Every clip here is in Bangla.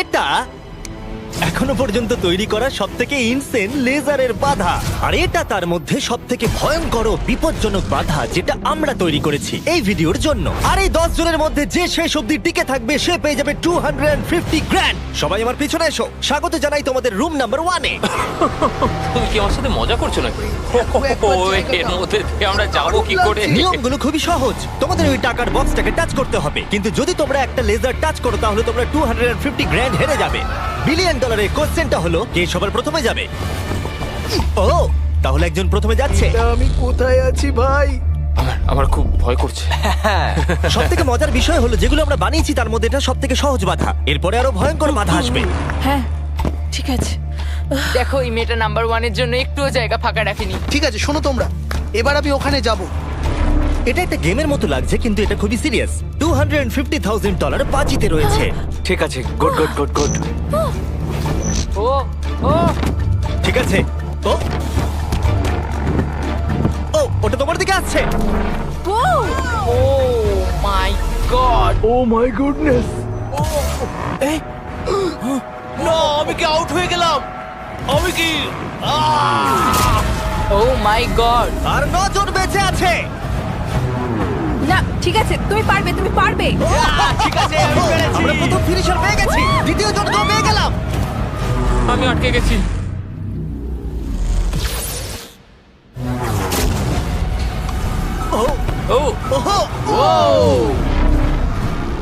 এটা এখনো পর্যন্ত তৈরি করা সবথেকে ইনসেন লেজারের বাধা, আর এটা তার মধ্যে সবথেকে ভয়ঙ্কর ও বিপজ্জনক বাধা যেটা আমরা তৈরি করেছি এই ভিডিওর জন্য। আর এই 10 জনের মধ্যে যে শেষ অবধি টিকে থাকবে সে পেয়ে যাবে 250 গ্র্যান্ড। সবাই আমার পিছনে এসো, স্বাগত জানাই তোমাদের রুম নাম্বার 1 এ। তুমি কি আমার সাথে মজা করছো নাকি? এর মধ্যে দিয়ে আমরা যাবো কি করে? নিয়মগুলো খুবই সহজ, তোমাদের ওই টাকার বক্সটাকে টাচ করতে হবে, কিন্তু যদি তোমরা একটা লেজার টাচ করো তাহলে তোমরা 250 গ্র্যান্ড হেরে যাবে। বিলিয়ন ডলারের কোশ্চেনটা হলো কে সবার প্রথমে যাবে। ও, তাহলে একজন প্রথমে যাচ্ছে। আমি কোথায় আছি ভাই? আমার খুব ভয় করছে। সব থেকে মজার বিষয় হলো যেগুলো আমরা বানিয়েছি তার মধ্যে এটা সব থেকে সহজ বাধা, এরপরে আরো ভয়ঙ্কর বাধা আসবে। হ্যাঁ ঠিক আছে। দেখো এই মেয়েটা নাম্বার 1 এর জন্য একটুও জায়গা ফাঁকা রাখেনি। ঠিক আছে, শোনো তোমরা, এবার আমি ওখানে যাব। এটা একটা গেমের মতো লাগছে কিন্তু এটা খুবই সিরিয়াস। $250,000 বাজিতে রয়েছে। ঠিক আছে, গুড গুড গুড গুড। ও ও ঠিক আছে। ও ও, ওটা তোমার দিকে আসছে। Oh my God. Oh my goodness! না, আমি কি আউট হয়ে গেলাম? আমি কি? ও মাই গড। আর 9 জন বেঁচে আছে। না ঠিক আছে, তুমি পারবে তুমি পারবে। ঠিক আছে, আমি পেরেছি। আমরা প্রথম ফিনিশার পেয়ে গেছি, দ্বিতীয় জনকেও পেয়ে গেলাম। আমি আটকে গেছি। ও ও ওহো,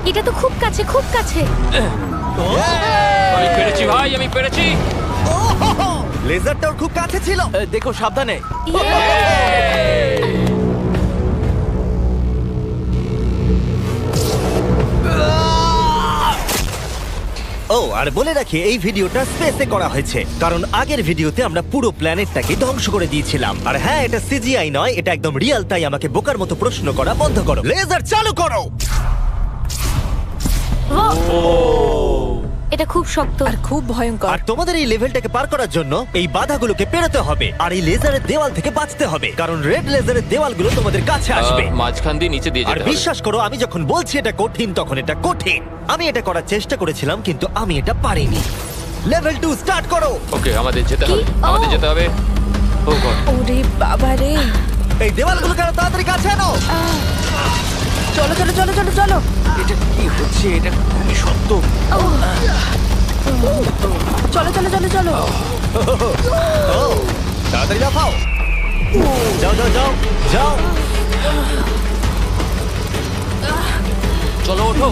এটা তো খুব কাছে খুব কাছে। আমি পেরেছি ভাই, আমি পেরেছি। ওহো, লেজারটাও খুব কাছে ছিল। দেখো সাবধানে। ও, আর বলে রাখি এই ভিডিওটা স্পেসে করা হয়েছে কারণ আগের ভিডিওতে আমরা পুরো প্ল্যানেটটাকে ধ্বংস করে দিয়েছিলাম। আর হ্যাঁ, এটা সিজিআই নয়, এটা একদম রিয়েল, তাই আমাকে বোকার মতো প্রশ্ন করা বন্ধ করো। লেজার চালু করো। এটা খুব শক্ত। আর খুব ভয়ঙ্কর। আর তোমাদের এই লেভেলটাকে পার করার জন্য এই বাধাগুলোকে পেরোতে হবে আর এই লেজারের দেওয়াল থেকে বাঁচতে হবে, কারণ রেড লেজারের দেওয়ালগুলো তোমাদের কাছে আসবে। মাঝখান দিয়ে নিচে দিয়ে আর যেতে হবে। বিশ্বাস করো, আমি যখন বলছি এটা কঠিন তখন এটা কঠিন। আমি এটা করার চেষ্টা করেছিলাম কিন্তু আমি এটা পারিনি। লেভেল 2 স্টার্ট করো। ওকে, আমাদের যেতে হবে, কি? আমাদের ও। যেতে হবে। ও গড। ওরে বাবা রে। এই দেওয়ালগুলো কেন তাড়াতাড়ি কাছে আনো। চলো চলো চলো চলো চলো। এটা কি হচ্ছে? এটা খুবই শক্ত। চলো চলো চলো চলো। ও, তাড়াতাড়ি লাফাও। যাও যাও যাও যাও। চলো ওঠো।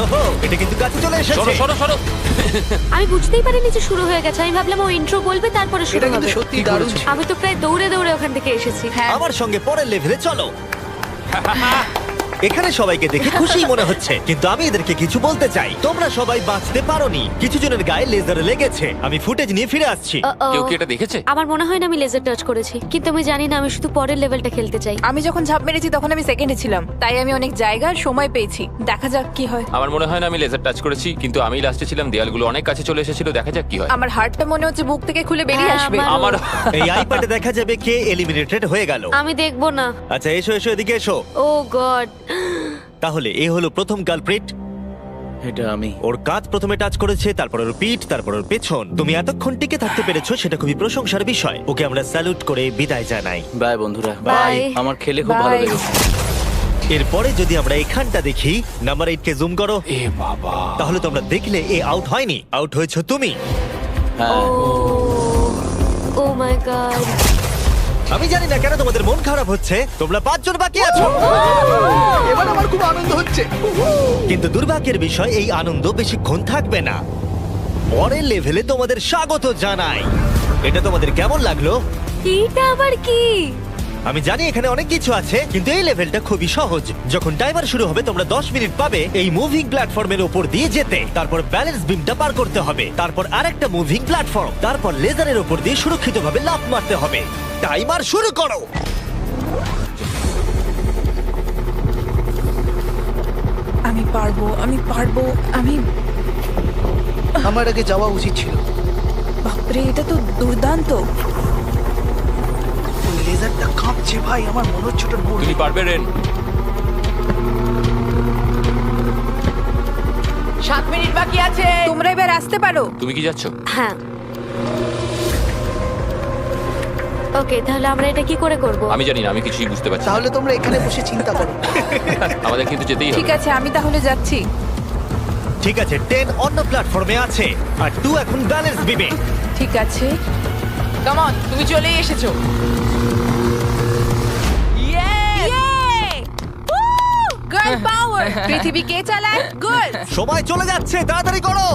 ওহো, এটা কিন্তু কাছে চলে সরো এসেছে। সরো সরো। আমি বুঝতেই পারিনি যে শুরু হয়ে গেছে। আমি ভাবলাম ও ইন্ট্রো বলবে তারপরে শুরু এটা কিন্তু হবে। সত্যি দারুণ ছিল। আমি তো প্রায় দৌড়ে দৌড়ে ওখান থেকে এসেছি। হ্যাঁ আমার সঙ্গে পরের লেভেলে চলো। এখানে সবাইকে দেখে খুশি মনে হচ্ছে কিন্তু আমি এদেরকে কিছু বলতে চাই। তোমরা সবাই বাঁচতে পারোনি, কিছু জনের গায়ে লেজার লেগেছে। আমি ফুটেজ নিয়ে ফিরে আসছি। Uh-oh. কেউ কি এটা দেখেছে? আমার মনে হয় না আমি লেজার টাচ করেছি, কিন্তু আমি জানি না, আমি শুধু পরের লেভেলটা খেলতে চাই। আমি যখন ঝাঁপ মেরেছি তখন আমি সেকেন্ডে ছিলাম, তাই আমি অনেক জায়গার সময় পেয়েছি। দেখা যাক কি হয়। আমার মনে হয় না আমি লেজার টাচ করেছি, কিন্তু আমি লাস্টে ছিলাম, দেয়ালগুলো অনেক কাছে চলে এসেছিল। দেখা যাক কি হয়। আমার হার্টটা মনে হচ্ছে বুক থেকে খুলে বেরিয়ে হ্যাঁ, আসবে। আমার এই আইপ্যাডে দেখা যাবে কে এলিমিনেটেড হয়ে গেল। আমি দেখবো না। আচ্ছা, এসো এসো, এদিকে এসো। ও গড। তাহলে এ হলো প্রথম কালপ্রিট। এটা আমি। ওর কাঁধ প্রথমে টাচ করেছে, তারপর ওর পিঠ, তারপর ওর পেছন। তুমি এতক্ষণ টিকে থাকতে পেরেছো, সেটা খুবই প্রশংসার বিষয়। ওকে আমরা স্যালুট করে বিদায় জানাই। বাই বন্ধুরা। বাই। আমার খেলে খুব ভালো Bye. লেগেছে। এরপরে যদি আমরা এখানটা দেখি, নাম্বার 8 কে জুম করো। এ বাবা। তাহলে তোমরা দেখলে এ আউট হয়নি, আউট হয়েছো তুমি। হ্যাঁ, ও মাই গড। আমি জানি না কেন তোমাদের মন খারাপ হচ্ছে, তোমরা 5 জন বাকি আছো। এবার আমার খুব আনন্দ হচ্ছে। কিন্তু দুর্ভাগ্যের বিষয়, এই আনন্দ বেশিক্ষণ থাকবে না। পরের লেভেলে তোমাদের স্বাগত জানাই। এটা তোমাদের কেমন লাগলো? এটা আবার কি? আমি জানি এখানে অনেক কিছু আছে, কিন্তু এই লেভেলটা খুবই সহজ। যখন টাইমার শুরু হবে তোমরা 10 মিনিট পাবে এই মুভিং প্ল্যাটফর্মের উপর দিয়ে যেতে। তারপর ব্যালেন্স বিমটা পার করতে হবে, তারপর আরেকটা মুভিং প্ল্যাটফর্ম, তারপর লেজারের উপর দিয়ে সুরক্ষিতভাবে লাফ মারতে হবে। টাইমার শুরু করো। আমি পারবো আমি পারবো আমি। আমার আগে যাওয়া উচিত ছিল। বাপরে, এটা তো দুর্দান্ত। লেজারটা কাঁপছে ভাই, আমার মনে হচ্ছে ওটা নড়বে। তুমি পারবে রেন। 7 মিনিট বাকি আছে। তোমরা এবার আসতে পারো। তুমি কি যাচ্ছ? হ্যাঁ ওকে, তাহলে আমরা এটা কি করে করব? আমি জানি না, আমি কিছুই বুঝতে পারছি না। তাহলে তোমরা এখানে বসে চিন্তা করো। আমাদের কিন্তু যেতেই হবে। ঠিক আছে, আমি তাহলে যাচ্ছি। ঠিক আছে, 10 অন্য প্ল্যাটফর্মে আছে আর 2 এখন ব্যালেন্স বিমে। ঠিক আছে। কাম অন, তুমি চলেই এসেছো। গার্ল পাওয়ার। পৃথিবী কে চালায়? গার্ল। সময় চলে যাচ্ছে, তাড়াতাড়ি করো।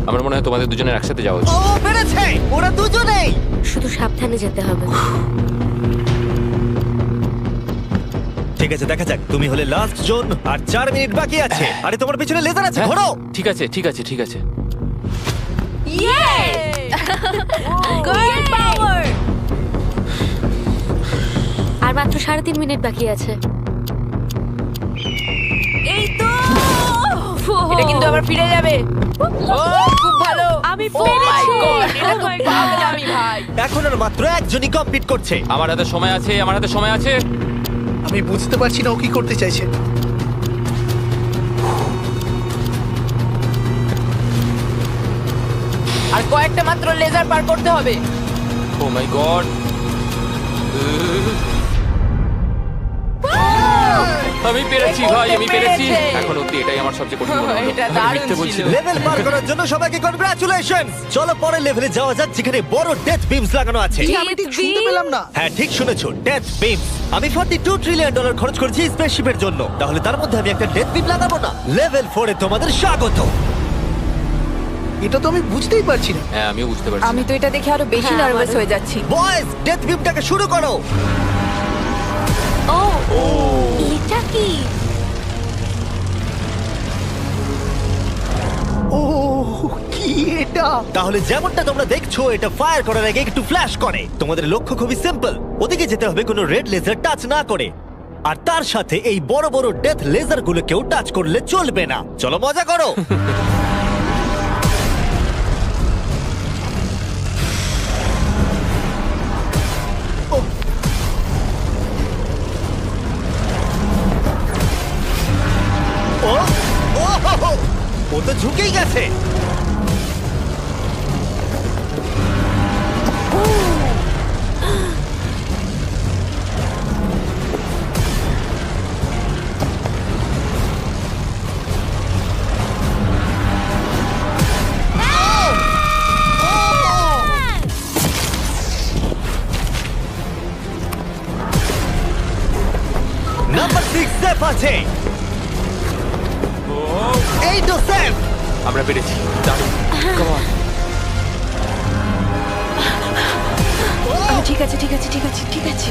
আমার মনে হয় তোমাদের দুজনের একসাথে যাওয়া উচিত। ও পেরেছে, ওরা দুজনেই। শুধু সাবধানে যেতে হবে। ঠিক আছে, দেখা যাক। তুমি হলে লাস্ট জোন আর 4 মিনিট বাকি আছে। আরে তোমার পিছনে লেজার আছে, হ্যাঁ, ঘোরো। ঠিক আছে ঠিক আছে ঠিক আছে। গার্ল পাওয়ার। আর মাত্র 3.5 মিনিট বাকি আছে। এই তো। এটা কিন্তু আবার ফিরে যাবে। ও খুব ভালো। আমি Oh my পেরেছি। God, এটা তো Oh my God. পাগলামি ভাই। এখন আর মাত্র একজনই কমপ্লিট করছে। আমার হাতে সময় আছে, আমার হাতে সময় আছে। আমি বুঝতে পারছি না ও কি করতে চাইছে। আর কয়েকটা মাত্র লেজার পার করতে হবে। ও মাই গড। আমি পেরেছি ভাই, আমি পেরেছি। পেরেছে। এখন অব্দি এটাই আমার সবচেয়ে কঠিন মনে হলো। এটা আমি দারুণ মিথ্যে বলছি ছিল। না। লেভেল পার করার জন্য সবাইকে কনগ্রাচুলেশনস। চলো পরের লেভেলে যাওয়া যাক, যেখানে বড় ডেথ বিমস লাগানো আছে। আমি ঠিক শুনতে পেলাম না। হ্যাঁ ঠিক শুনেছো, ডেথ বিমস। আমি $42 ট্রিলিয়ন খরচ করেছি স্পেসশিপের জন্য, তাহলে তার মধ্যে আমি একটা ডেথ বিম লাগাবো না? লেভেল 4 এ তোমাদের স্বাগত। এটা তো আমি বুঝতেই পারছি না। হ্যাঁ আমিও বুঝতে পারছি। আমি তো এটা দেখে আরো বেশি হ্যাঁ, নার্ভাস আমারও। হয়ে যাচ্ছি। বয়েজ, ডেথ বিমটাকে শুরু করো। ও এটা কি? ও কি এটা? তাহলে যেমনটা তোমরা দেখছো, এটা ফায়ার করার আগে একটু ফ্ল্যাশ করে। তোমাদের লক্ষ্য খুবই সিম্পল, ওদিকে যেতে হবে কোনো রেড লেজার টাচ না করে। আর তার সাথে এই বড় বড় ডেথ লেজার গুলোকেও টাচ করলে চলবে না। চলো মজা করো। ও ও হো, হো, ও তো ঝুঁকেই গেছে। নাম্বার 6 সেফ আছে। এই তো সেফ। আমরা পেরেছি। দারুণ। Come on. ঠিক আছে ঠিক আছে ঠিক আছে ঠিক আছে।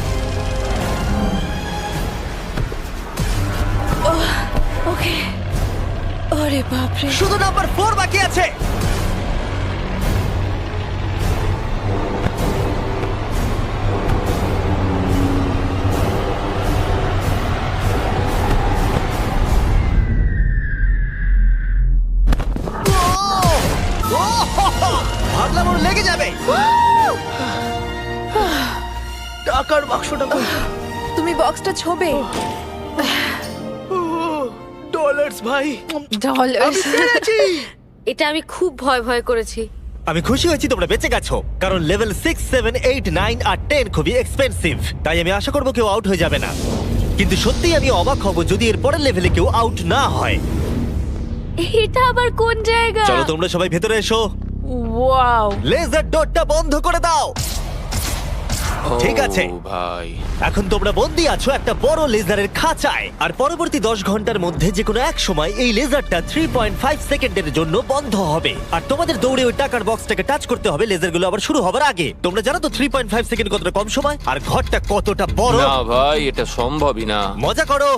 ওকে। ওরে বাপরে। শুধু নাম্বার 4 বাকি আছে। ও, হো, হো, ভাবলাম ওর লেগে যাবে। টাকার বাক্সটা কই? তুমি বক্সটা ছোবে। ডলার্স ভাই। ডলার। আমি পেরেছি। এটা আমি খুব ভয় ভয় করেছি। আমি খুশি হয়েছি তোমরা বেঁচে গেছো, কারণ লেভেল 6, 7, 8, 9 আর 10 খুবই এক্সপেন্সিভ। তাই আমি আশা করবো কেউ আউট হয়ে যাবে না। কিন্তু সত্যিই আমি অবাক হব যদি এর পরের লেভেলে কেউ আউট না হয়। এটা আবার কোন জায়গা? চলো তোমরা সবাই ভেতরে এসো। ওয়াও। লেজার ডোরটা বন্ধ করে দাও। ঠিক আছে। ও ভাই। এখন তোমরা বন্দি আছো একটা বড় লেজারের খাঁচায়, আর পরবর্তী 10 ঘন্টার মধ্যে যে কোনো এক সময় এই লেজারটা 3.5 সেকেন্ডের জন্য বন্ধ হবে। আর তোমাদের দৌড়ে ওই টাকার বক্সটাকে টাচ করতে হবে লেজারগুলো আবার শুরু হবার আগে। তোমরা জানো তো 3.5 সেকেন্ড কতটা কম সময়, আর ঘরটা কতটা বড়। না ভাই, এটা সম্ভবই না। মজা করো।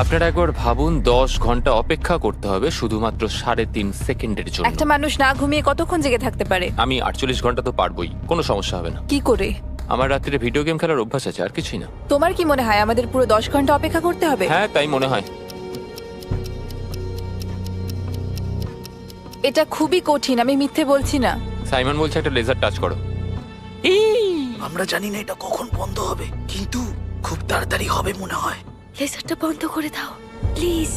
আপনারা একবার ভাবুন, 10 ঘন্টা অপেক্ষা করতে হবে শুধুমাত্র 3.5 সেকেন্ডের জন্য। একটা মানুষ না ঘুমিয়ে কতক্ষণ জেগে থাকতে পারে? আমি 48 ঘন্টা তো পারবোই, কোনো সমস্যা হবে না। কি করে? আমার রাত্রে ভিডিও গেম খেলার অভ্যাস আছে, আর কিছুই না। তোমার কি মনে হয় আমাদের পুরো 10 ঘন্টা অপেক্ষা করতে হবে? হ্যাঁ তাই মনে হয়। এটা খুবই কঠিন, আমি মিথ্যে বলছি না। সাইমন বলছে একটা লেজার টাচ করো। আমরা জানি না এটা কখন বন্ধ হবে, কিন্তু খুব তাড়াতাড়ি হবে মনে হয়। লেজারটা বন্ধ করে দাও প্লিজ।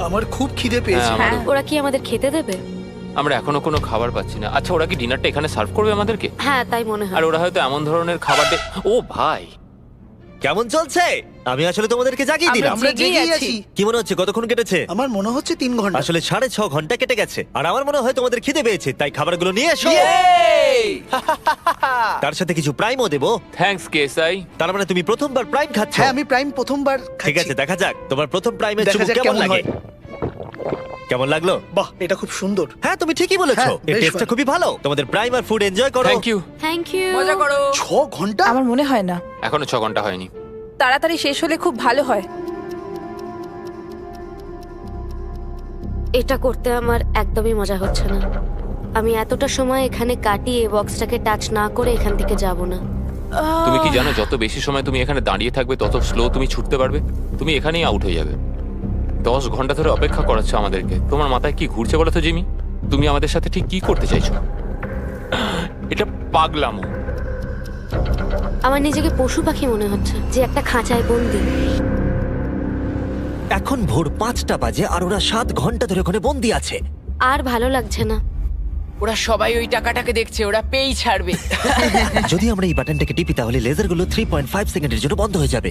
আমার খুব খিদে পেয়েছে। হ্যাঁ, ওরা কি আমাদের খেতে দেবে? আমরা এখনো কোনো খাবার পাচ্ছি না। আচ্ছা, ওরা কি ডিনারটা এখানে সার্ভ করবে আমাদেরকে? হ্যাঁ তাই মনে আর হয়। ওরা হয়তো এমন ধরনের খাবার ও ভাই, কেমন চলছে? আমি আসলে তোমাদেরকে জাগিয়ে দিলাম। আমরা জেগেই জেগেই আছি। আছি। কি মনে হচ্ছে কতক্ষণ কেটেছে? আমার মনে হচ্ছে 3 ঘন্টা। আসলে 6.5 ঘন্টা কেটে গেছে। আর আমার মনে হয় তোমাদের খিদে পেয়েছে, তাই খাবারগুলো নিয়ে এসো। তার সাথে কিছু প্রাইমও দেবো। থ্যাঙ্কস কেসাই। তার মানে তুমি প্রথমবার প্রাইম খাচ্ছ? হ্যাঁ, আমি প্রাইম প্রথমবার খাচ্ছি। ঠিক আছে, দেখা যাক তোমার প্রথম প্রাইমের দেখা চুমুক যাক কেমন কেমন লাগে। হয়। কেমন লাগলো? বাহ, এটা খুব সুন্দর। হ্যাঁ, তুমি ঠিকই বলেছো। হ্যাঁ, এর বেশ টেস্টটা ভালো। খুবই ভালো। তোমাদের প্রাইম আর ফুড এনজয় করো। Thank you. Thank you. মজা করো। 6 ঘন্টা? আমার মনে হয় না, এখনো 6 ঘন্টা হয়নি। তাড়াতাড়ি শেষ হলে খুব ভালো হয়। এটা করতে আমার একদমই মজা হচ্ছে না। আমি এতটা সময় এখানে কাটিয়ে বক্সটাকে টাচ না করে এখান থেকে যাব না। তুমি কি জানো যত বেশি সময় তুমি এখানে দাঁড়িয়ে থাকবে তত স্লো তুমি ছুটতে পারবে। তুমি এখানেই আউট হয়ে যাবে। 10 ঘন্টা ধরে অপেক্ষা করাচ্ছ আমাদেরকে। তোমার মাথায় কি ঘুরছে বলো তো জিমি? তুমি আমাদের সাথে ঠিক কি করতে চাইছো? এটা পাগলামো। আমার নিজেকে পশু পাখি মনে হচ্ছে যে একটা খাঁচায় বন্দি। এখন ভোর 5টা বাজে আর ওরা 7 ঘন্টা ধরে ওখানে বন্দি আছে। আর ভালো লাগছে না। ওরা সবাই ওই টাকাটাকে দেখছে, ওরা পেই ছাড়বে। যদি আমরা এই বাটনটাকে টিপি তাহলে লেজারগুলো 3.5 সেকেন্ডের জন্য বন্ধ হয়ে যাবে।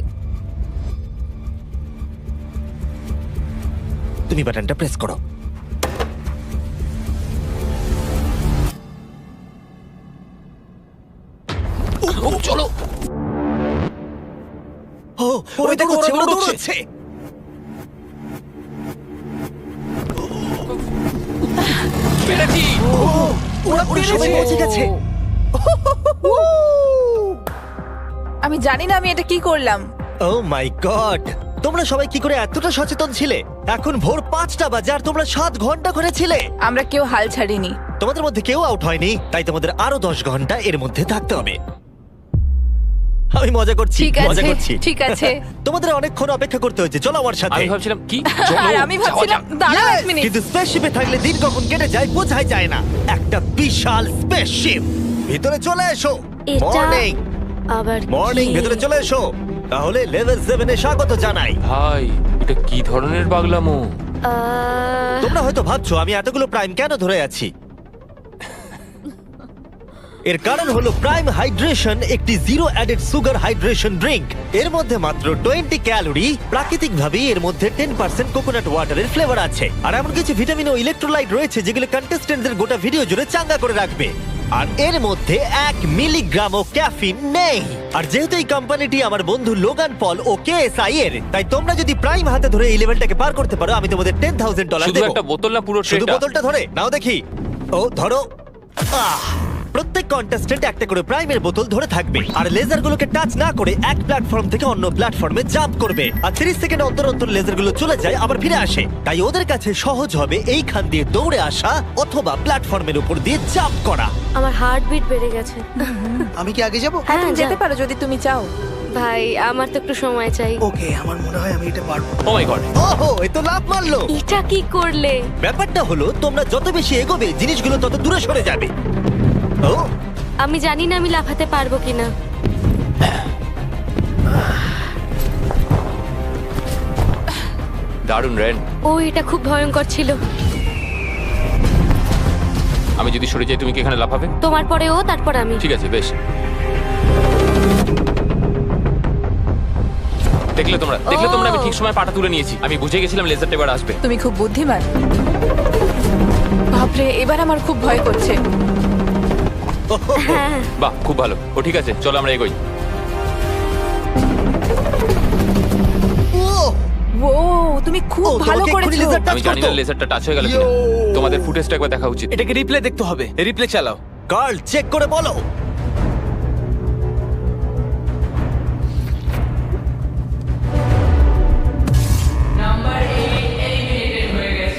তুমি বাটনটা প্রেস করো। চলো। ওরা দৌড়চ্ছে, ওরা দৌড়চ্ছে। পেরেছি। ওরা সবাই পৌঁছে গেছে। আমি জানি না আমি এটা কি করলাম। ও মাই গড, তোমরা সবাই কি করে এতটা সচেতন ছিলে? এখন ভোর 5টা বাজে আর তোমরা 7 ঘন্টা করে ছিলে। আমরা কেউ হাল ছাড়িনি। তোমাদের মধ্যে কেউ আউট হয়নি, তাই তোমাদের আরো 10 ঘন্টা এর মধ্যে থাকতে হবে। আমি মজা করছি, ঠিক মজা আছে, করছি। ঠিক আছে। তোমাদের অনেকক্ষণ অপেক্ষা করতে হয়েছে, চলো আমার সাথে। আমি ভাবছিলাম কি আর আমি ভাবছিলাম দাঁড়াও এক মিনিট। কিন্তু স্পেসশিপে থাকলে দিন কখন কেটে যায় বোঝাই যায় না। একটা বিশাল স্পেসশিপ। ভিতরে চলে এসো। এটা মর্নিং আবার মর্নিং, কি? ভিতরে চলে এসো। তাহলে লেভেল 7 এ স্বাগত জানাই। ভাই, এটা কি ধরনের পাগলামো? তোমরা হয়তো ভাবছো আমি এতগুলো প্রাইম কেন ধরে আছি। এর কারণ হলো প্রাইম হাইড্রেশন একটি zero added sugar hydration drink. এর মধ্যে মাত্র 20 ক্যালোরি। প্রাকৃতিকভাবেই এর মধ্যে 10% কোকোনাট ওয়াটারের ফ্লেভার আছে। আর এমন কিছু ভিটামিন ও ইলেকট্রোলাইট রয়েছে যেগুলো কন্টেস্টেন্টদের গোটা ভিডিও জুড়ে চাঙ্গা করে রাখবে। আর এর মধ্যে 1 মিলিগ্রামও ক্যাফিন নেই। আর যেহেতু এই কোম্পানিটি আমার বন্ধু লোগান পল ও কেএসআই এর, তাই তোমরা যদি প্রাইম হাতে ধরে এই লেভেলটাকে পার করতে পারো আমি তোমাদের $10,000 শুধু দেবো। একটা বোতল না পুরো শুধু ট্রেটা? বোতলটা ধরে নাও দেখি। ও ধরো। প্রত্যেক কন্টেস্টেন্ট একটা করে প্রাইমের বোতল ধরে থাকবে আর লেজারগুলোকে টাচ না করে এক প্ল্যাটফর্ম থেকে অন্য প্ল্যাটফর্মে জাম্প করবে। আর 30 সেকেন্ড অন্তর অন্তর লেজারগুলো চলে যায় আবার ফিরে আসে। তাই ওদের কাছে সহজ হবে এইখান দিয়ে দৌড়ে আসা অথবা প্ল্যাটফর্মের উপর দিয়ে জাম্প করা। আমার হার্টবিট বেড়ে গেছে। আমি কি আগে যাব? হ্যাঁ, তুমি যাও। যেতে পারো যদি তুমি চাও। ভাই আমার তো একটু সময় চাই। ওকে, আমার মনে হয় আমি এটা পারবো। ও মাই গড। ওহো, এ তো লাভ মারলো। এটা কি করলে? ব্যাপারটা হলো তোমরা যত বেশি এগোবে জিনিসগুলো তত দূরে সরে যাবে। ও আমি জানি না আমি লাফাতে পারবো কিনা। দারুণ রেন। ও এটা খুব ভয়ঙ্কর ছিল। আমি যদি সরে যাই তুমি কি এখানে লাফাবে? তোমার পরে ও, তারপর আমি। ঠিক আছে, বেশ। দেখলে তোমরা আমি ঠিক সময় পাটা তুলে নিয়েছি। আমি বুঝে গেছিলাম লেজারটা এবার আসবে। তুমি খুব বুদ্ধিমান। বাপরে, এবার আমার খুব ভয় করছে। বাহ, খুব ভালো। ও ঠিক আছে, চলো আমরা এগোই। ও, তুমি খুব ও, ভালো তোমাকে এক্ষুনি করেছো। laser touch আমি জানি না করতো। লেজারটা টাচ হয়ে গেল কিনা। তোমাদের ফুটেজটা একবার দেখা উচিত। এটাকে রিপ্লে দেখতে হবে। রিপ্লে চালাও। কার্ল চেক করে বলো।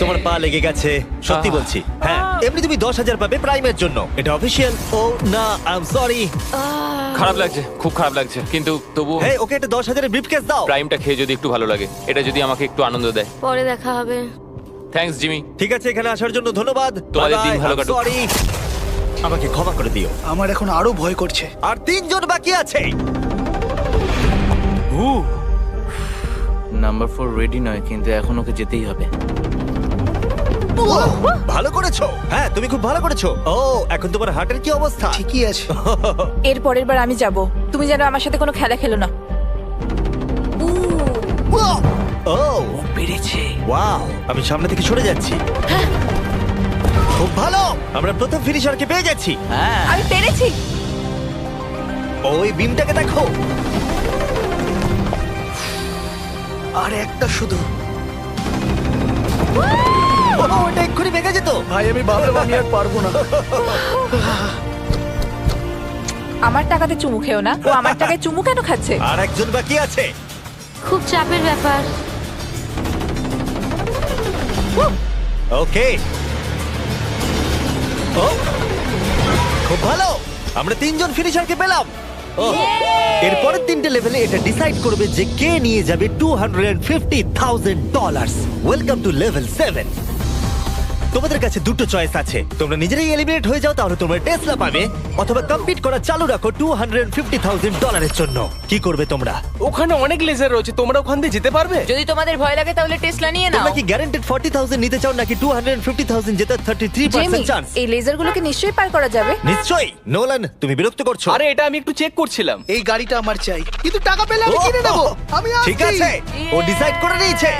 তোমার পা লেগে গেছে, সত্যি বলছি। হ্যাঁ, এমনি তুমি 10,000 পাবে প্রাইমের জন্য। এটা অফিসিয়াল। ও না, আই এম সরি। খারাপ লাগছে, খুব খারাপ লাগছে, কিন্তু তবু হ্যাঁ, ওকে একটা 10,000 ব্রিফকেস দাও। প্রাইমটা খেয়ে যদি একটু ভালো লাগে, এটা যদি আমাকে একটু আনন্দ দেয়। পরে দেখা হবে। Thanks Jimmy. ঠিক আছে, এখানে আসার জন্য ধন্যবাদ। তোমাদের দিন ভালো কাটুক। সরি, আমাকে ক্ষমা করে দিও। আমার এখন আরো ভয় করছে। আর 3 জন বাকি আছে। নাম্বার 4 রেডি নয়, কিন্তু এখন ওকে যেতেই হবে। ভালো করেছো। হ্যাঁ, তুমি খুব ভালো করেছো। ও, এখন তোমার হার্টের কি অবস্থা? ঠিকই আছে। এর পরের বার আমি যাব, তুমি যেন আমার সাথে কোনো খেলা খেলো না। ও, পেরেছে। ওয়াও, আমি সামনে থেকে সরে যাচ্ছি। খুব ভালো, আমরা প্রথম ফিনিশারকে পেয়ে যাচ্ছি। হ্যাঁ, আমি পেরেছি। ওই বিমটাকে দেখো। আর একটা শুধু। ও, ওটা এক্ষুনি ভেঙে যেত। ভাই আমি ভাবলাম আমি আর পারবো না। আমার টাকাতে চুমু খেও না, ও আমার টাকায় চুমু কেন খাচ্ছে? আর একজন বাকি আছে। খুব চাপের ব্যাপার। ওকে, ও, খুব ভালো, আমরা তিনজন ফিনিশারকে পেলাম। ও, এরপরের তিনটে লেভেলে এটা ডিসাইড করবে যে কে নিয়ে যাবে $250,000। Welcome to level 7। তোমাদের কাছে দুটো চয়েস আছে, তোমরা নিজেরাই এলিমিনেট হয়ে যাও, তাহলে তোমরা টেসলা পাবে, অথবা কম্পিট করা চালু রাখো $250,000 জন্য। কি করবে তোমরা? ওখানে অনেক লেজার রয়েছে, তোমরা ওখান দিয়ে যেতে পারবে? যদি তোমাদের ভয় লাগে তাহলে টেসলা নিয়ে নাও। তোমরা কি গ্যারান্টেড 40,000 নিতে চাও নাকি 250,000 জেতার 33% চান্স? এই লেজারগুলোকে নিশ্চয়ই পার করা যাবে। নিশ্চয়ই। নোলান, তুমি বিরক্ত করছো। আরে এটা আমি একটু চেক করছিলাম। এই গাড়িটা আমার চাই, কিন্তু টাকা পেলে আমি কিনে নেবো। আমি ঠিক আসছি। আছে, ও ডিসাইড করে নিয়েছে।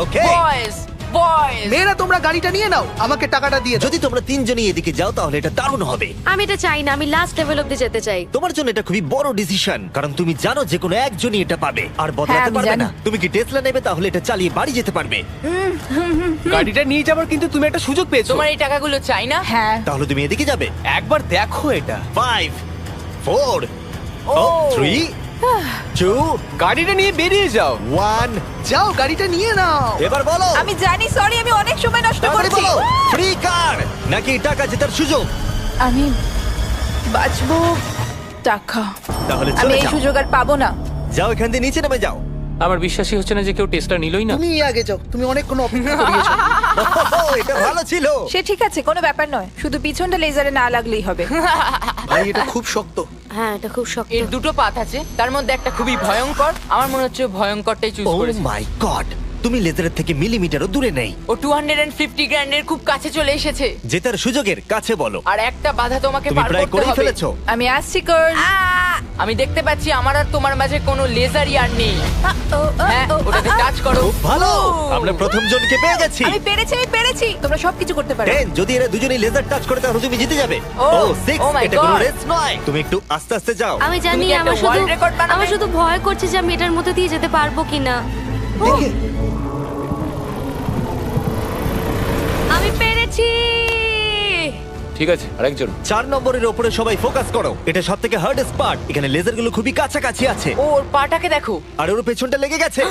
ওকে, বয়েজ বয়েজ, মেয়েরা তোমরা গাড়িটা নিয়ে নাও, আমাকে টাকাটা দিয়ে দাও। যদি তোমরা তিনজনই এদিকে যাও তাহলে এটা দারুণ হবে। আমি এটা চাই না, আমি লাস্ট লেভেল অব্দি যেতে চাই। তোমার জন্য এটা খুবই বড় ডিসিশন, কারণ তুমি জানো যে কোনো একজনই এটা পাবে আর হ্যাঁ, বদলাতে আমি পারবে জানি। না। তুমি কি টেসলা নেবে? তাহলে এটা চালিয়ে বাড়ি যেতে পারবে। গাড়িটা নিয়ে যাবার কিন্তু তুমি একটা সুযোগ পেয়েছো। তোমার এই টাকাগুলো চাই না। হ্যাঁ, তাহলে তুমি এদিকে যাবে। একবার দেখো এটা। 5 4 3 2 গাড়িটা নিয়ে বেরিয়ে যাও। 1। যাও গাড়িটা নিয়ে নাও। এবার বলো, আমি জানি, সরি, আমি অনেক সময় নষ্ট তাড়াতাড়ি করছি। বলো, ফ্রি কার নাকি টাকা জেতার সুযোগ? আমি বাঁচবো টাকা। তাহলে আমি চলে এই যাও। সুযোগ আর পাবো না। যাও, এখান দিয়ে নিচে নেমে যাও। আমার বিশ্বাসই হচ্ছে না যে কেউ টেস্টটা নিলই না। তুমি আগে যাও, তুমি অনেকক্ষণ অপেক্ষা করিয়েছো। এটা ভালো ছিল। সে ঠিক আছে, কোনো ব্যাপার নয়, শুধু পিছনটা লেজারে না লাগলেই হবে। ভাই এটা খুব শক্ত। হ্যাঁ, এটা খুব শক্ত। এর দুটো পাত আছে, তার মধ্যে একটা খুবই ভয়ঙ্কর। আমার মনে হচ্ছে ও ভয়ঙ্করটাই চুজ ও করেছে। মাই গড, তুমি লেজারের থেকে মিলিমিটারও দূরে নেই। ও 250 গ্র্যান্ডের খুব কাছে চলে এসেছে। জেতার সুযোগের কাছে বলো। আর একটা বাধা তোমাকে তুমি পার প্রায় করতে করেই হবে। ফেলেছো। আমি আসছি কর। আমি দেখতে পাচ্ছি আমার আর তোমার মাঝে কোনো লেজারই আর নেই। হ্যাঁ, ওটাকে টাচ করো। খুব ভালো, আমরা প্রথম জনকে পেয়ে গেছি। আমি পেরেছি। তোমরা সবকিছু করতে পারো। 10, যদি এরা দুজনেই লেজার টাচ করে তাহলে তুমি জিতে যাবে। ও, 6, oh my এটা কোনো God. রেস নয়। তুমি একটু আস্তে আস্তে যাও। আমি জানি, তুমি কি একটা world record বানাবে? আমার শুধু ভয় করছে যে আমি এটার মধ্যে দিয়ে যেতে পারবো কিনা। দেখে আমি পেরেছি। ঠিক আছে, আরেকজন। 4 নম্বরের উপরে সবাই ফোকাস করো। এটা সবথেকে হার্ডেস্ট পার্ট। এখানে লেজারগুলো খুবই কাছাকাছি আছে। ওর পাটাকে দেখো। আর ওর পেছনটা লেগে গেছে।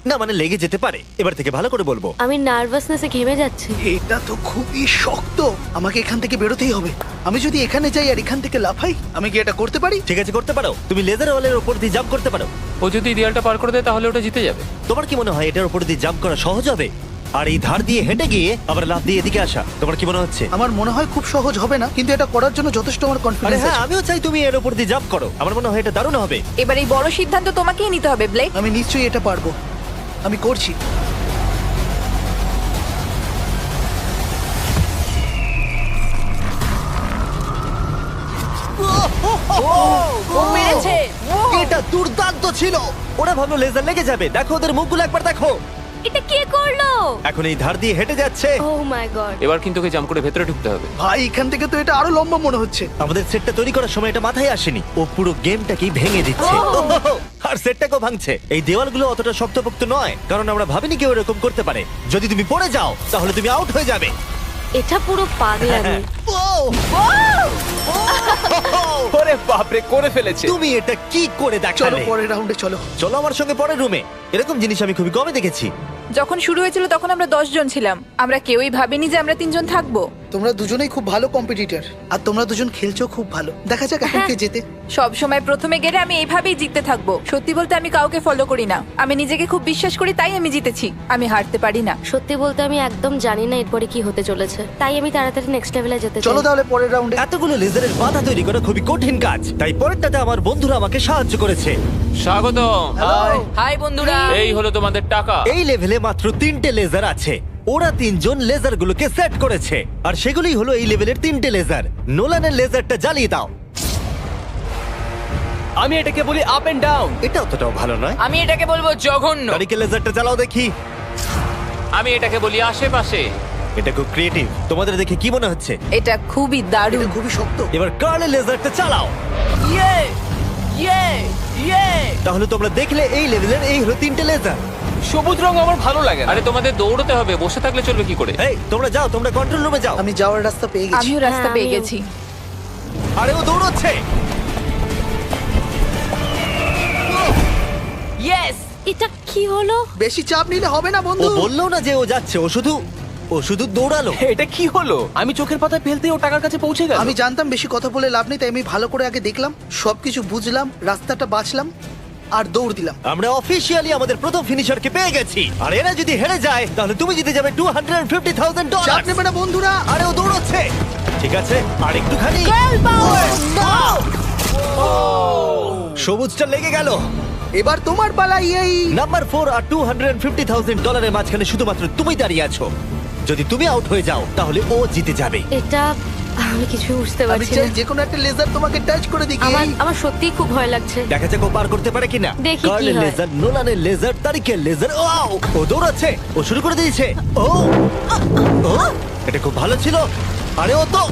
না মানে লেগে যেতে পারে। এবার থেকে ভালো করে বলবো। আমি নার্ভাসনেসে ঘেমে যাচ্ছি। এটা তো খুবই শক্ত, আমাকে এখান থেকে বেরোতেই হবে। আমি যদি এখানে যাই আর এখান থেকে লাফাই, আমি কি এটা করতে পারি? ঠিক আছে, করতে পারো। তুমি লেজার ওয়ালের উপর দিয়ে জাম্প করতে পারো। ও যদি দেয়ালটা পার করে দেয় তাহলে ওটা জিতে যাবে। তোমার কি মনে হয় এটার উপর দিয়ে জাম্প করা সহজ হবে? আর এই ধার দিয়ে হেঁটে গিয়ে আবার লাফ দিয়ে এদিকে আসা, তোমার কি মনে হচ্ছে? আমার মনে হয় খুব সহজ হবে না, কিন্তু এটা করার জন্য যথেষ্ট আমার আরে কনফিডেন্স হ্যাঁ, আছে। আমিও চাই তুমি এর উপর দিয়ে জাম্প করো। আমার মনে হয় এটা দারুণ হবে। এবার এই বড় সিদ্ধান্ত তোমাকেই নিতে হবে, ব্লেক। আমি নিশ্চয়ই এটা পারবো, আমি করছি। ও পেরেছে। এটা দুর্দান্ত ছিল। ওরা ভাবলো লেজার লেগে যাবে। দেখো ওদের মুখগুলো একবার দেখো। এটা কে করলো? এখন এই ধার দিয়ে হেঁটে যাচ্ছে। ও মাই গড। এবার কিন্তু ওকে জাম্প করে ভেতরে ঢুকতে হবে। ভাই এখান থেকে তো এটা আরো লম্বা মনে হচ্ছে। আমাদের সেটটা তৈরি করার সময় এটা মাথায় আসেনি। ও পুরো গেমটাকেই ভেঙে দিচ্ছে। আর সেটটাকেও ভাঙছে। এই দেওয়ালগুলো অতটা শক্তপোক্ত নয়, কারণ আমরা ভাবিনি কেউ এরকম করতে পারে। যদি তুমি পড়ে যাও তাহলে তুমি আউট হয়ে যাবে। এটা পুরো পাগলামি। ওরে বাপরে, করে ফেলেছে। তুমি এটা কি করে চলো দেখালে? পরের রাউন্ডে চলো। চলো আমার সঙ্গে পরের রুমে। এরকম জিনিস আমি খুবই কমে দেখেছি। যখন শুরু হয়েছিল তখন আমরা 10 জন ছিলাম। আমরা কেউই ভাবিনি যে আমরা 3 জন থাকবো। তোমরা দুজনেই খুব ভালো কম্পিটিটর, আর তোমরা দুজন খেলছো খুব ভালো। দেখা যাক এখন কে জেতে। সব সময় প্রথমে গেলে আমি এইভাবেই জিততে থাকবো। সত্যি বলতে আমি কাউকে ফলো করি না, আমি নিজেকে খুব বিশ্বাস করি, তাই আমি জিতেছি। আমি হারতে পারি না। সত্যি বলতে আমি একদম জানি না এরপরে কি হতে চলেছে, তাই আমি তাড়াতাড়ি নেক্সট লেভেলে যেতে চাই। চলো তাহলে পরের রাউন্ডে। এতগুলো লেজারের বাধা তৈরি করা খুবই কঠিন কাজ, তাই পরেরটাতে আমার বন্ধুরা আমাকে সাহায্য করেছে। স্বাগতম। হাই বন্ধুরা। এই হলো তোমাদের টাকা। এই লেভেলে মাত্র 3টে লেজার আছে। ওরা 3জন লেজারগুলোকে সেট করেছে, আর সেগুলোই হলো এই লেভেলের 3টে লেজার। নোলানের লেজারটা জ্বালিয়ে দাও। আমি এটাকে বলি আপ এন্ড ডাউন। এটা অতটাও ভালো নয়। আমি এটাকে বলবো জঘন্য। কারিকে লেজারটা জ্বালাও দেখি। আমি এটাকে বলি আশেপাশে। এটা খুব ক্রিয়েটিভ। তোমাদের দেখে কি মনে হচ্ছে? এটা খুবই দারুণ। এটা খুবই শক্ত। এবার কার্লের লেজারটা চালাও। ইয়ে ইয়ে ইয়ে। তাহলে তোমরা দেখলে এই লেভেলের এই হলো 3টে লেজার। সবুজ রং আমার ভালো লাগে না। আরে তোমাদের দৌড়তে হবে, বসে থাকলে চলবে কি করে? এই তোমরা যাও, তোমরা কন্ট্রোল রুমে যাও। আমি যাওয়ার রাস্তা পেয়ে গেছি। আমিও রাস্তা হ্যাঁ, পেয়ে আমিও। গেছি। আরে ও দৌড়চ্ছে। ইয়েস। এটা কি হলো? বেশি চাপ নিলে হবে না ও বন্ধু। বললো না যে ও যাচ্ছে, ও শুধু দৌড়ালো। এটা কি হলো? আমি চোখের পাতায় ফেলতে ও টাকার কাছে পৌঁছে গেল। আমি জানতাম বেশি কথা বলে লাভ নেই, তাই আমি ভালো করে আগে দেখলাম, সবকিছু বুঝলাম, রাস্তাটা বাঁচলাম আর দৌড় দিলাম। আমরা অফিসিয়ালি আমাদের প্রথম ফিনিশারকে পেয়ে গেছি, আর এরা যদি হেরে যায় তাহলে তুমি জিতে যাবে $250,000। চাপ নেবে না বন্ধুরা। আরে ও দৌড়চ্ছে। ঠিক আছে, আর একটুখানি। সবুজটা লেগে গেল। এবার তোমার পালা। এই নাম্বার 4 আর $250,000 এর মাঝখানে শুধুমাত্র তুমি দাঁড়িয়ে আছো। যদি তুমি আউট হয়ে যাও তাহলে ও জিতে যাবে। এটা আমি কিছু বুঝতে আমি পারছি চাই না। যে কোনো একটা লেজার তোমাকে টাচ করে দিই। আমার সত্যিই খুব ভয় লাগছে। দেখা যাক ও পার করতে পারে কিনা। দেখি কি কার্লের হয়। লেজার, নোলানের লেজার, তারিকের লেজার। ও দৌড়াচ্ছে। ও শুরু করে দিয়েছে। ও এটা খুব ভালো ছিল। আরে ও তো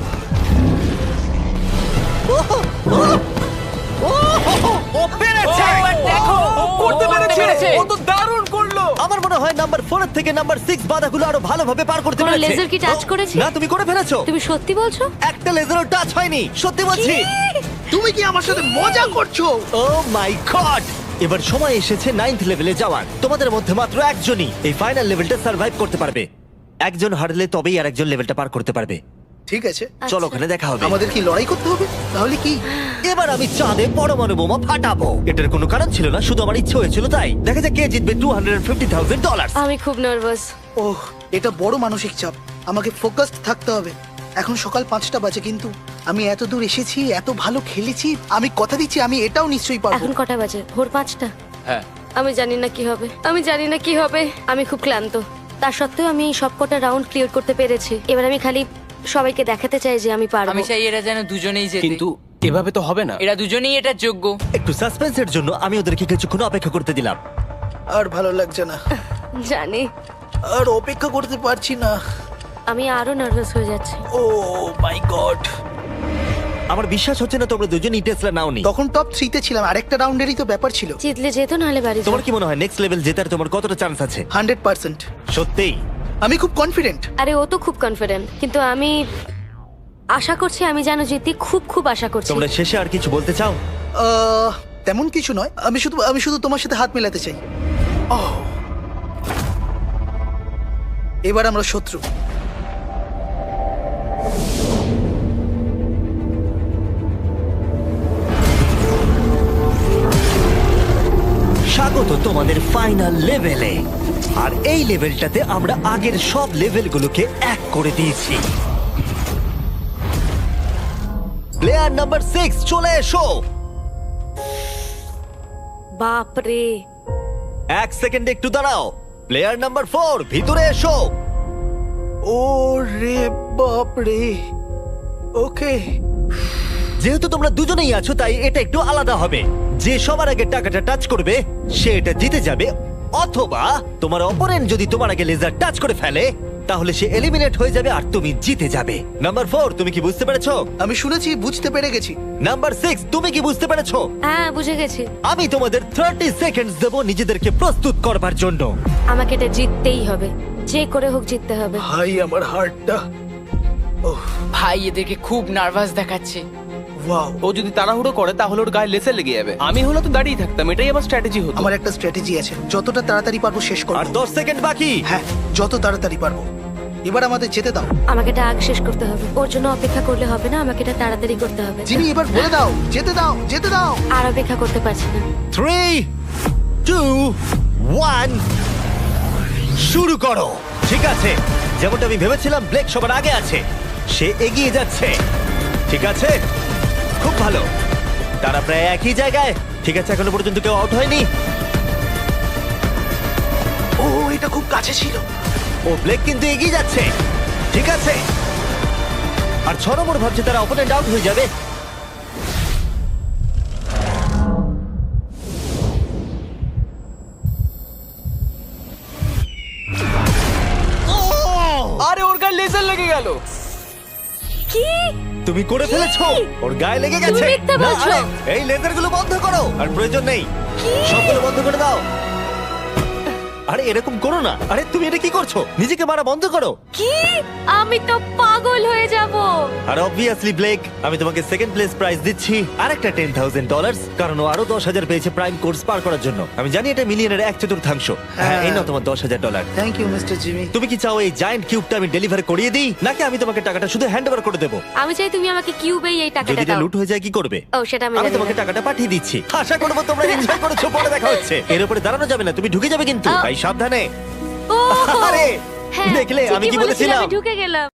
ও পেরেছে। দেখো ও করতে পেরেছে। ও তো দারুণ করলো। আমার মনে হয় নাম্বার 4 এর থেকে নাম্বার 6 বাধাগুলো আরো ভালোভাবে পার করতে কোনো পেরেছে। লেজার কি টাচ করেছে? না, তুমি করে ফেলেছো। তুমি সত্যি বলছো? একটা লেজারও টাচ হয়নি, সত্যি বলছি। তুমি কি আমার সাথে মজা করছো? ও মাই গড! এবার সময় এসেছে 9th লেভেলে যাওয়ার। তোমাদের মধ্যে মাত্র একজনই এই ফাইনাল লেভেলটা সার্ভাইভ করতে পারবে। একজন হারলে তবেই আরেকজন লেভেলটা পার করতে পারবে। ঠিক আছে, চলো ওখানে দেখা হবে। আমাদের কি লড়াই করতে হবে? তাহলে কি? এবার আমি চাঁদে পরমাণু বোমা ফাটাবো। এটার কোনো কারণ ছিল না, শুধু আমার ইচ্ছে হয়েছিল তাই। দেখা যাক কে জিতবে $250,000। আমি খুব নার্ভাস। ওহ, এটা বড় মানসিক চাপ। আমাকে ফোকাসড থাকতে হবে। এখন সকাল 5টা বাজে, কিন্তু আমি এত দূর এসেছি, এত ভালো খেলেছি। আমি কথা দিচ্ছি আমি এটাও নিশ্চয়ই পারবো। এখন কটা বাজে? ভোর 5টা। হ্যাঁ। আমি জানি না কি হবে, আমি খুব ক্লান্ত। তার সত্ত্বেও আমি এই সবকটা রাউন্ড ক্লিয়ার করতে পেরেছি। এবার আমি খালি সবাইকে দেখাতে চাই যে আমি পারবো। আমি চাই এরা যেন দুজনেই জেতে। কিন্তু এভাবে তো হবে না। এরা দুজনেই এটার যোগ্য। একটু সাসপেন্সের জন্য আমি ওদেরকে কিছুক্ষণ অপেক্ষা করতে দিলাম। আর ভালো লাগছে না, জানি। আর অপেক্ষা করতে পারছি না। আমি আরো নার্ভাস হয়ে যাচ্ছি। ও মাই গড! আমার বিশ্বাস হচ্ছে না তোমরা দুজনই টেসলা নাওনি। তখন টপ 3 তে ছিলাম, আরেকটা রাউন্ডেরই তো ব্যাপার ছিল। জিতলে যেত, নাহলে বাড়ি তোমার যাও। কি মনে হয় নেক্সট লেভেল জেতার তোমার কতটা চান্স আছে? 100%। সত্যিই? আমি খুব কনফিডেন্ট। আরে ও তো খুব কনফিডেন্ট, কিন্তু আমি আশা করছি আমি যেন জিতি। খুব আশা করছি। তোমরা শেষে আর কিছু বলতে চাও? তেমন কিছু নয়, আমি শুধু তোমার সাথে হাত মেলাতে চাই। এবার আমরা শত্রু। স্বাগত তোমাদের ফাইনাল লেভেলে। আর এই লেভেলটাতে আমরা আগের সব লেভেলগুলোকে এক করে দিয়েছি। প্লেয়ার নাম্বার 6 চলে এসো। বাপরে, 1 সেকেন্ড একটু দাঁড়াও। প্লেয়ার নাম্বার 4 ভিতরে এসো। ও রে বাপ রে। ওকে, যেহেতু তোমরা দুজনেই আছো তাই এটা একটু আলাদা হবে। যে সবার আগে টাকাটা টাচ করবে সে এটা জিতে যাবে, অথবা তোমার অপোনেন্ট যদি তোমার আগে লেজার টাচ করে ফেলে তাহলে সে এলিমিনেট হয়ে যাবে আর তুমি জিতে যাবে। নাম্বার 4 তুমি কি বুঝতে পেরেছো? আমি শুনেছি, বুঝতে পেরে গেছি। নাম্বার 6 তুমি কি বুঝতে পেরেছো? হ্যাঁ বুঝে গেছি। আমি তোমাদের 30 সেকেন্ডস দেবো নিজেদেরকে প্রস্তুত করবার জন্য। আমাকে এটা জিততেই হবে, যে করে হোক জিততে হবে। ভাই আমার হার্টটা। ভাই এদেরকে খুব নার্ভাস দেখাচ্ছে। ওয়াও, ও যদি তাড়াহুড়ো করে তাহলে ওর গায়ে লেসে লেগে যাবে। আমি হলে তো দাঁড়িয়ে থাকতাম, এটাই আমার স্ট্র্যাটেজি হতো। আমার একটা স্ট্র্যাটেজি আছে, যতটা তাড়াতাড়ি পারবো শেষ করব। আর 10 সেকেন্ড বাকি। হ্যাঁ, যত তাড়াতাড়ি পারবো। এবার আমাদের যেতে দাও। আমাকে এটা আগ শেষ করতে হবে, ওর জন্য অপেক্ষা করলে হবে না, আমাকে এটা তাড়াতাড়ি করতে হবে। জিমি এবার বলে দাও, যেতে দাও, যেতে দাও। আর অপেক্ষা করতে পারছি না। 3, 2, 1 শুরু করো। ঠিক আছে, যেমনটা আমি ভেবেছিলাম ব্লেক সবার আগে আছে, সে এগিয়ে যাচ্ছে। ঠিক আছে, খুব ভালো, তারা প্রায় একই জায়গায়। ঠিক আছে, এখনো পর্যন্ত কেউ আউট হয়নি। ও এটা খুব কাছে ছিল। ও ব্লেক কিন্তু এগিয়ে যাচ্ছে। ঠিক আছে, আর 6 নম্বর ভাবছে তারা অপোনেন্ট আউট হয়ে যাবে। আরে ওর গায়ে লেজার লেগে গেল। কি? তুমি করে ফেলেছো, ওর গায়ে লেগে গেছে। তুমি মিথ্যে না, বলছো। আরে, এই লেজারগুলো বন্ধ করো, আর প্রয়োজন নেই, সবগুলো বন্ধ করে দাও। আরে এরকম করো না। আরে তুমি এটা কি করছো? নিজেকে মারা বন্ধ করো। কি? আমি তো পাগল হয়ে যাব। আর অবভিয়াসলি ব্লেক, আমি তোমাকে সেকেন্ড প্লেস প্রাইজ দিচ্ছি আর একটা $10,000, কারণ ও আরো 10,000 পেয়েছে প্রাইম কোর্স পার করার জন্য। আমি জানি এটা মিলিয়নের 1/4। হ্যাঁ, এই নাও তোমার $10,000। Thank you mister Jimmy. তুমি কি চাও এই জায়ান্ট কিউবটা আমি ডেলিভার করিয়ে দিই, নাকি আমি তোমাকে টাকাটা শুধু হ্যান্ড ওভার করে দেবো? আমি চাই তুমি আমাকে কিউবেই এই যদি টাকাটা এটা দাও। লুট হয়ে যায় কি করবে? ও সেটা আমি আমি জানি তোমাকে না। টাকাটা পাঠিয়ে দিচ্ছি। আশা করবো তোমরা এনজয় করেছো। পরে দেখা হচ্ছে। এর উপরে দাঁড়ানো যাবে না, তুমি ঢুকে যাবে কিন্তু, তাই সাবধানে। ও, আরে হ্যাঁ, দেখলে আমি ঠিকই কি বলেছিলে, বলেছিলাম? আমি ঢুকে গেলাম।